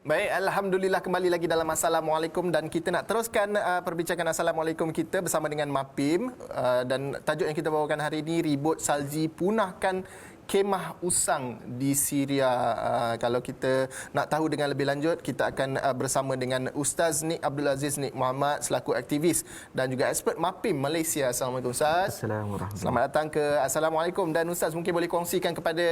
Baik, Alhamdulillah kembali lagi dalam Assalamualaikum dan kita nak teruskan perbincangan Assalamualaikum kita bersama dengan MAPIM dan tajuk yang kita bawakan hari ini, ribut salji punahkan kemah usang di Syria. Kalau kita nak tahu dengan lebih lanjut, kita akan bersama dengan Ustaz Nik Abdul Aziz Nik Muhammad selaku aktivis dan juga expert MAPIM Malaysia. Assalamualaikum Ustaz. Assalamualaikum. Selamat datang ke Assalamualaikum. Dan Ustaz mungkin boleh kongsikan kepada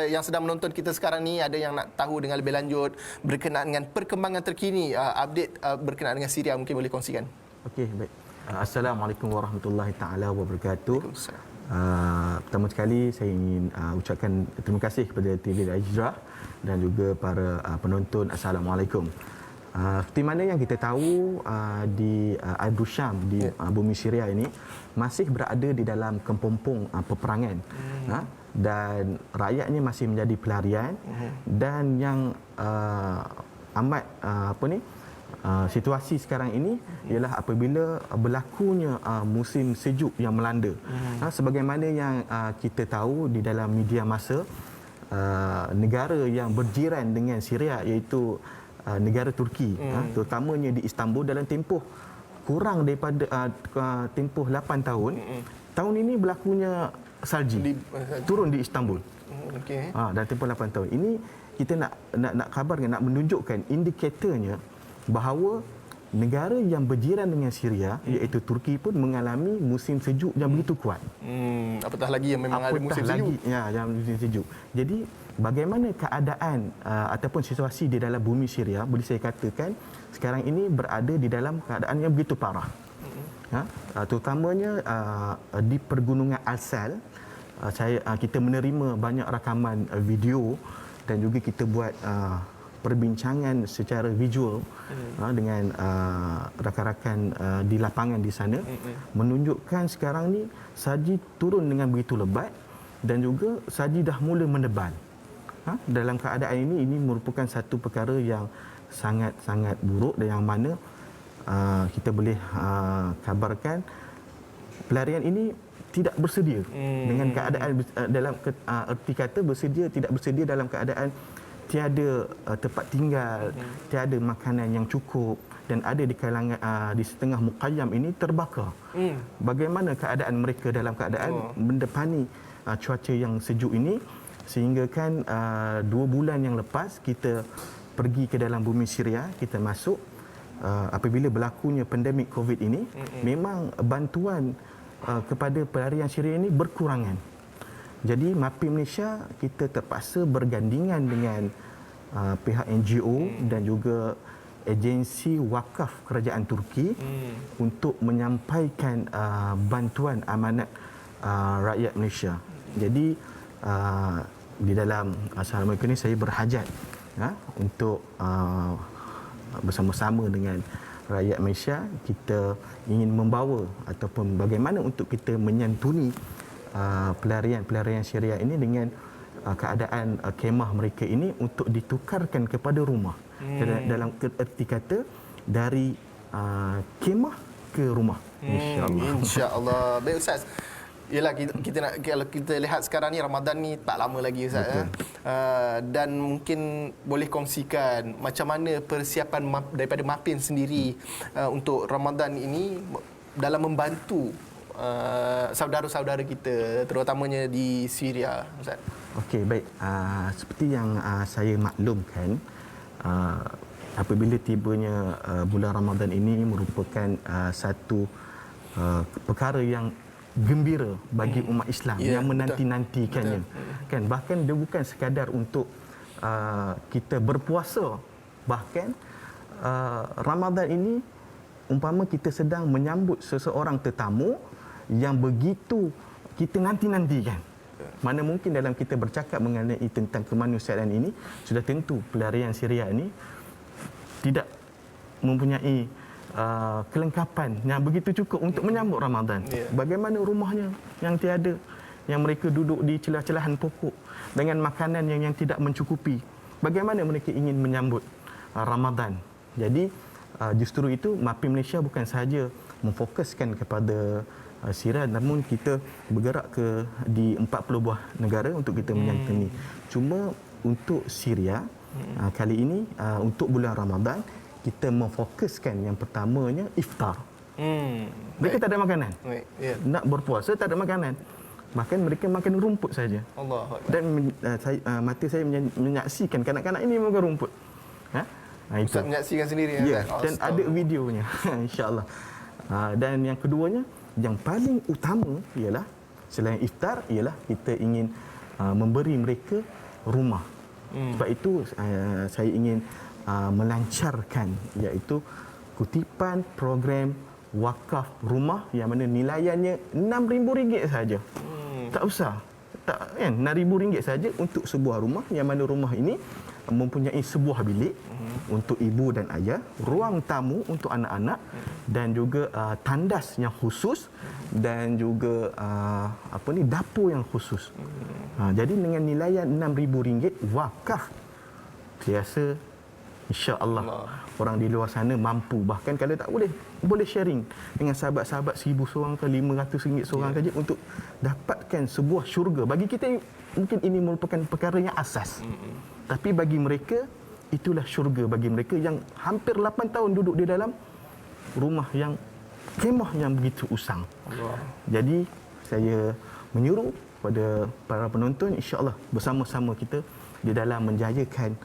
yang sedang menonton kita sekarang ni, ada yang nak tahu dengan lebih lanjut berkenaan dengan perkembangan terkini, update berkenaan dengan Syria, mungkin boleh kongsikan. Okey, baik. Assalamualaikum warahmatullahi taala wabarakatuh. Pertama sekali saya ingin ucapkan terima kasih kepada TV Al-Hijrah dan juga para penonton. Assalamualaikum. Seperti mana yang kita tahu, di Abu Syam, di bumi Syria ini masih berada di dalam kepompong peperangan. Dan rakyatnya masih menjadi pelarian. Dan yang amat situasi sekarang ini ialah apabila berlakunya musim sejuk yang melanda. Sebagaimana yang kita tahu di dalam media masa, negara yang berjiran dengan Syria iaitu negara Turki, terutamanya di Istanbul, dalam tempoh kurang daripada tempoh 8 tahun, tahun ini berlakunya salji turun di Istanbul. Dan tempoh 8 tahun ini kita nak kabarkan, nak menunjukkan indikatornya bahawa negara yang berjiran dengan Syria iaitu Turki pun mengalami musim sejuk yang begitu kuat. Apatah lagi yang memang ada musim sejuk. Ya, yang musim sejuk. Jadi bagaimana keadaan ataupun situasi di dalam bumi Syria, boleh saya katakan sekarang ini berada di dalam keadaan yang begitu parah. Terutamanya di pergunungan Al-Sal, kita menerima banyak rakaman video dan juga kita buat perbincangan secara visual dengan rakan-rakan di lapangan di sana, menunjukkan sekarang ni salji turun dengan begitu lebat dan juga salji dah mula menebal. Dalam keadaan ini merupakan satu perkara yang sangat-sangat buruk dan yang mana kita boleh kabarkan pelarian ini tidak bersedia dengan keadaan dalam erti kata tidak bersedia dalam keadaan tiada tempat tinggal, tiada makanan yang cukup dan ada di kalangan di setengah Muqayyam ini terbakar. Bagaimana keadaan mereka dalam keadaan mendepani cuaca yang sejuk ini, sehingga kan 2 bulan yang lepas kita pergi ke dalam bumi Syria, kita masuk apabila berlakunya pandemik Covid ini, memang bantuan kepada pelarian Syria ini berkurangan. Jadi MAPIM Malaysia kita terpaksa bergandingan dengan pihak NGO dan juga agensi wakaf kerajaan Turki untuk menyampaikan bantuan amanat rakyat Malaysia. Jadi di dalam Assalamualaikum ini saya berhajat untuk bersama-sama dengan rakyat Malaysia, kita ingin membawa ataupun bagaimana untuk kita menyantuni pelarian Syria ini dengan keadaan kemah mereka ini untuk ditukarkan kepada rumah. Dalam erti kata dari kemah ke rumah, insya-Allah. Insya-Allah. Baik Ustaz. Yalah, kita nak, kalau kita lihat sekarang ni Ramadan ni tak lama lagi Ustaz. Dan mungkin boleh kongsikan macam mana persiapan daripada MAPIM sendiri untuk Ramadan ini dalam membantu saudara-saudara kita terutamanya di Syria, Ustaz. Okey, baik. Seperti yang saya maklumkan, apabila tibanya bulan Ramadan ini merupakan satu perkara yang gembira bagi umat Islam yang menanti-nantikannya. Kan, bahkan dia bukan sekadar untuk kita berpuasa, bahkan Ramadan ini umpama kita sedang menyambut seseorang tetamu yang begitu kita nanti-nantikan. Mana mungkin dalam kita bercakap mengenai tentang kemanusiaan ini, sudah tentu pelarian Syria ini tidak mempunyai kelengkapan yang begitu cukup untuk menyambut Ramadan. Bagaimana rumahnya yang tiada, yang mereka duduk di celah-celahan pokok dengan makanan yang tidak mencukupi. Bagaimana mereka ingin menyambut Ramadan? Jadi justru itu MAPIM Malaysia bukan sahaja memfokuskan kepada Syria, namun kita bergerak di 40 buah negara untuk kita menyantuni. Cuma untuk Syria, Kali ini untuk bulan Ramadan kita memfokuskan yang pertamanya iftar. Mereka tak ada makanan. Baik. Ya. Nak berpuasa tak ada makanan. Bahkan mereka makan rumput saja. Allah. Dan mata saya menyaksikan kanak-kanak ini makan rumput. Itu. Ustaz menyaksikan sendiri. Ya, dan ada videonya insya-Allah. Dan yang keduanya, yang paling utama ialah selain iftar ialah kita ingin memberi mereka rumah. Sebab itu saya ingin melancarkan iaitu kutipan program wakaf rumah yang mana nilaiannya RM6,000 saja. Tak usah. Tak kan, RM6,000 saja untuk sebuah rumah yang mana rumah ini mempunyai sebuah bilik untuk ibu dan ayah, ruang tamu untuk anak-anak dan juga tandas yang khusus dan juga dapur yang khusus. Jadi dengan nilaian RM6,000 wakaf, saya rasa insya-Allah orang di luar sana mampu, bahkan kalau tak boleh sharing dengan sahabat-sahabat 1,000 seorang ke RM500 seorang saja untuk dapatkan sebuah syurga. Bagi kita mungkin ini merupakan perkara yang asas. Tapi bagi mereka itulah syurga bagi mereka yang hampir 8 tahun duduk di dalam rumah yang kemah yang begitu usang. Jadi saya menyuruh pada para penonton insya-Allah bersama-sama kita di dalam menjayakan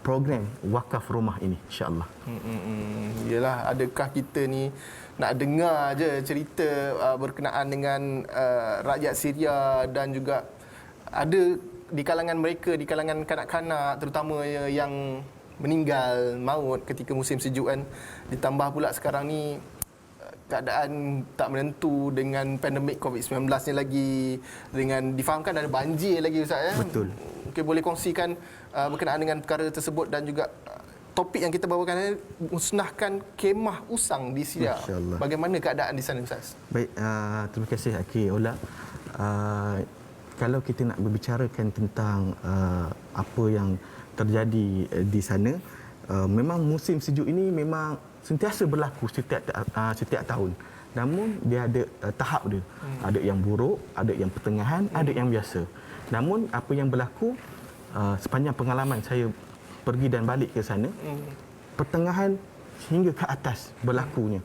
program wakaf rumah ini insya-Allah. Yalah, adakah kita ni nak dengar je cerita berkenaan dengan rakyat Syria dan juga ada di kalangan mereka, di kalangan kanak-kanak terutama yang meninggal maut ketika musim sejuk kan. Ditambah pula sekarang ni keadaan tak menentu dengan pandemik COVID-19 ni lagi, dengan difahamkan ada banjir lagi Ustaz ya. Betul. Mungkin boleh kongsikan berkenaan dengan perkara tersebut dan juga topik yang kita bawakan ini, musnahkan kemah usang di Syria. Bagaimana keadaan di sana Ustaz? Baik, terima kasih Akhi Ola. Kalau kita nak berbicarakan tentang apa yang terjadi di sana, memang musim sejuk ini memang sentiasa berlaku setiap tahun. Namun dia ada tahap dia. Ada yang buruk, ada yang pertengahan, ada yang biasa. Namun apa yang berlaku sepanjang pengalaman saya pergi dan balik ke sana, pertengahan hingga ke atas berlakunya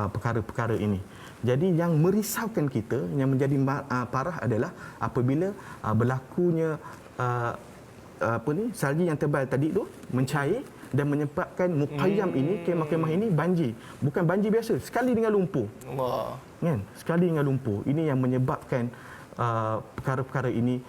perkara-perkara ini. Jadi yang merisaukan kita, yang menjadi parah adalah apabila berlakunya salji yang tebal tadi tu mencair dan menyebabkan muqayyam ini, kemah-kemah ini banjir. Bukan banjir biasa, sekali dengan lumpur. Allah. Kan? Sekali dengan lumpur. Ini yang menyebabkan perkara-perkara ini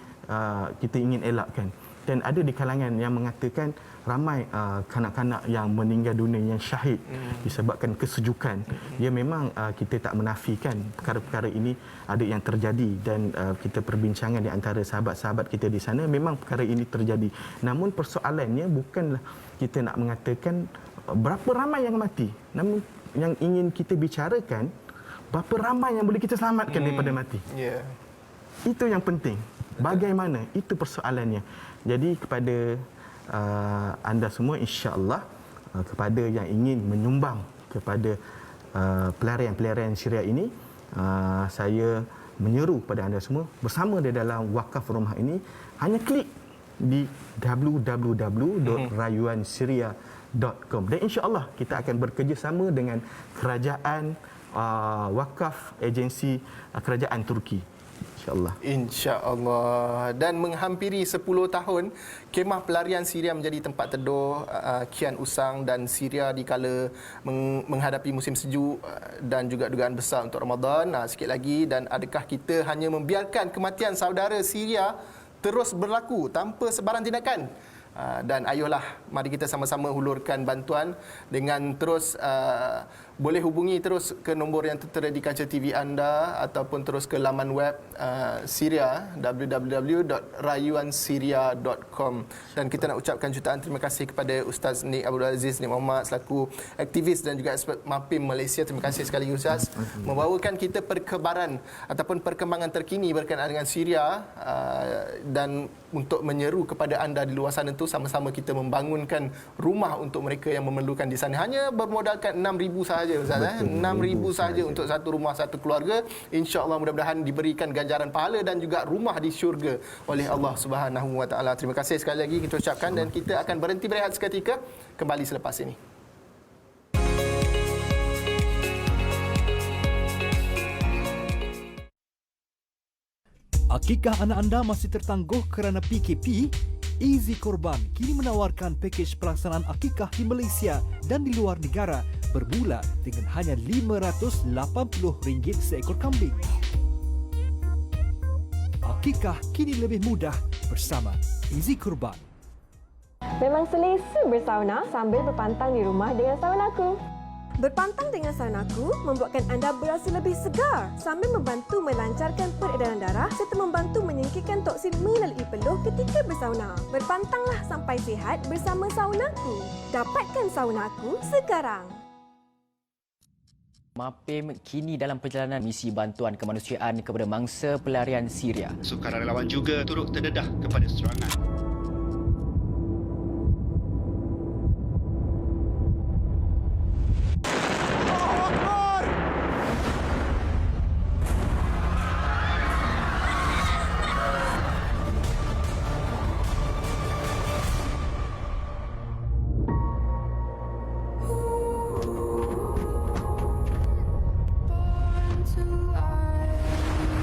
kita ingin elakkan. Dan ada di kalangan yang mengatakan ramai kanak-kanak yang meninggal dunia, yang syahid disebabkan kesejukan. Ya memang kita tak menafikan perkara-perkara ini ada yang terjadi dan kita perbincangan di antara sahabat-sahabat kita di sana, memang perkara ini terjadi. Namun persoalannya bukanlah kita nak mengatakan berapa ramai yang mati. Namun yang ingin kita bicarakan berapa ramai yang boleh kita selamatkan daripada mati. Yeah. Itu yang penting. Bagaimana? Itu persoalannya. Jadi kepada anda semua insya-Allah, kepada yang ingin menyumbang kepada pelarian-pelarian Syria ini, saya menyeru kepada anda semua bersama di dalam wakaf rumah ini, hanya klik di www.rayuansyria.com dan insya-Allah kita akan bekerjasama dengan kerajaan wakaf agensi kerajaan Turki. InsyaAllah. Dan menghampiri 10 tahun kemah pelarian Syria menjadi tempat teduh kian usang dan Syria dikala menghadapi musim sejuk dan juga dugaan besar untuk Ramadan sikit lagi. Dan adakah kita hanya membiarkan kematian saudara Syria terus berlaku tanpa sebarang tindakan? Dan ayolah, mari kita sama-sama hulurkan bantuan dengan terus boleh hubungi terus ke nombor yang tertera di kaca TV anda ataupun terus ke laman web Syria, www.rayuansyria.com. Dan kita nak ucapkan jutaan terima kasih kepada Ustaz Nik Abdul Aziz Nik Muhammad selaku aktivis dan juga expert MAPIM Malaysia. Terima kasih sekali Ustaz membawakan kita perkembangan ataupun perkembangan terkini berkenaan dengan Syria dan untuk menyeru kepada anda di luar sana tu sama-sama kita membangunkan rumah untuk mereka yang memerlukan di sana. Hanya bermodalkan RM6,000 sahaja saja Ustaz. Betul, 6,000 saja saja. untuk satu rumah, satu keluarga. InsyaAllah mudah-mudahan diberikan ganjaran pahala dan juga rumah di syurga oleh Allah Subhanahu Wa Taala. Terima kasih sekali lagi kita ucapkan dan kita akan berhenti berehat seketika, kembali selepas ini. Akikah anak anda masih tertangguh kerana PKP? Easy Korban kini menawarkan pakej pelaksanaan akikah di Malaysia dan di luar negara bermula dengan hanya RM580 seekor kambing. Akikah kini lebih mudah bersama Easy Korban. Memang selesa bersauna sambil berpantang di rumah dengan saunaku. Berpantang dengan saunaku membuatkan anda berasa lebih segar sambil membantu melancarkan peredaran darah serta membantu menyingkirkan toksin melalui peluh ketika bersauna. Berpantanglah sampai sihat bersama saunaku. Dapatkan saunaku sekarang. MAPIM kini dalam perjalanan misi bantuan kemanusiaan kepada mangsa pelarian Syria. Sukarelawan juga turut terdedah kepada serangan.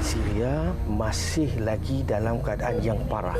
Syria masih lagi dalam keadaan yang parah.